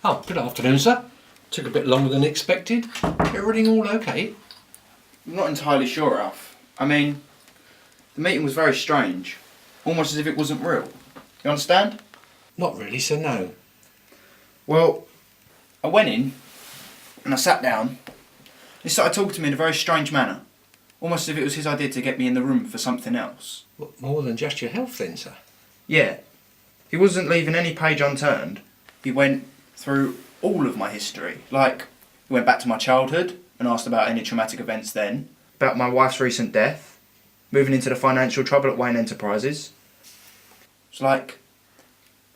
Oh, good afternoon, sir. Took a bit longer than expected. Everything all okay? I'm not entirely sure, Alf. I mean, the meeting was very strange. Almost as if it wasn't real. You understand? Not really, sir, no. Well, I went in and I sat down. He started talking to me in a very strange manner. Almost as if it was his idea to get me in the room for something else. What, more than just your health then, sir? Yeah. He wasn't leaving any page unturned. He went through all of my history. Like, he went back to my childhood and asked about any traumatic events then, about my wife's recent death, moving into the financial trouble at Wayne Enterprises. It's like,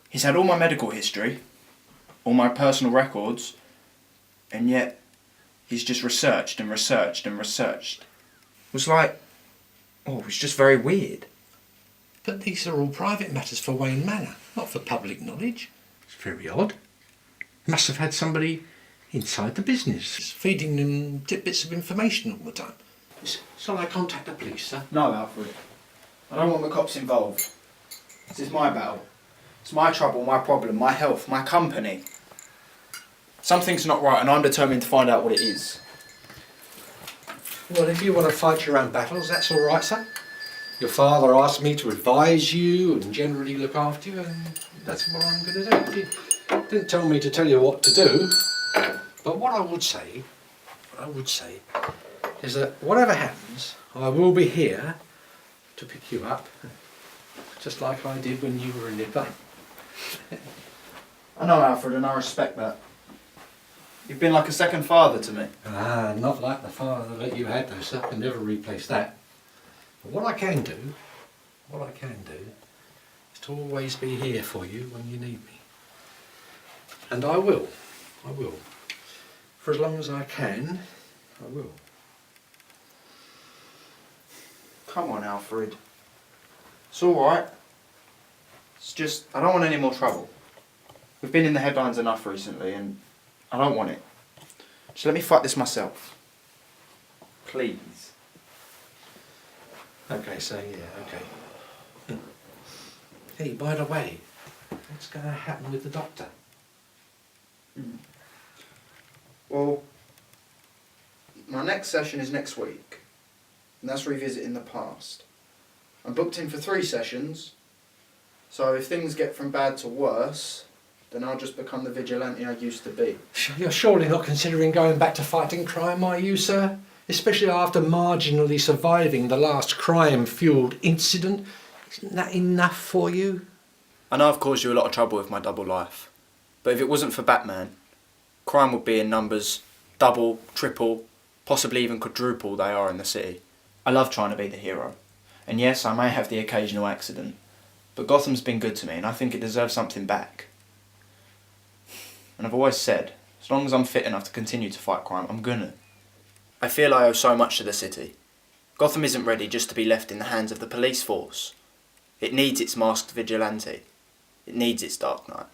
he's had all my medical history, all my personal records, and yet he's just researched and researched and researched. It was like, it was just very weird. But these are all private matters for Wayne Manor, not for public knowledge. It's very odd. Must have had somebody inside the business, feeding them tidbits of information all the time. Shall I contact the police, sir? No, Alfred. I don't want the cops involved. This is my battle. It's my trouble, my problem, my health, my company. Something's not right and I'm determined to find out what it is. Well, if you want to fight your own battles, that's all right, sir. Your father asked me to advise you and generally look after you, and that's what I'm going to do. He didn't tell me to tell you what to do, but what I would say is that whatever happens, I will be here to pick you up, just like I did when you were a nipper. I know, Alfred, and I respect that. You've been like a second father to me. Ah, not like the father that you had, though, sir. I can never replace that. But what I can do is to always be here for you when you need me. And I will. For as long as I can, I will. Come on, Alfred. It's alright. It's just, I don't want any more trouble. We've been in the headlines enough recently and I don't want it. Just let me fight this myself. Please. Okay, so yeah, okay. Hey, by the way, what's going to happen with the doctor? Well, my next session is next week, and that's revisiting the past. I'm booked in for 3 sessions, so if things get from bad to worse, then I'll just become the vigilante I used to be. You're surely not considering going back to fighting crime, are you, sir? Especially after marginally surviving the last crime-fuelled incident. Isn't that enough for you? I know I've caused you a lot of trouble with my double life, but if it wasn't for Batman, crime would be in numbers double, triple, possibly even quadruple they are in the city. I love trying to be the hero, and yes, I may have the occasional accident, but Gotham's been good to me and I think it deserves something back. And I've always said, as long as I'm fit enough to continue to fight crime, I'm gonna. I feel I owe so much to the city. Gotham isn't ready just to be left in the hands of the police force. It needs its masked vigilante. It needs its Dark Knight.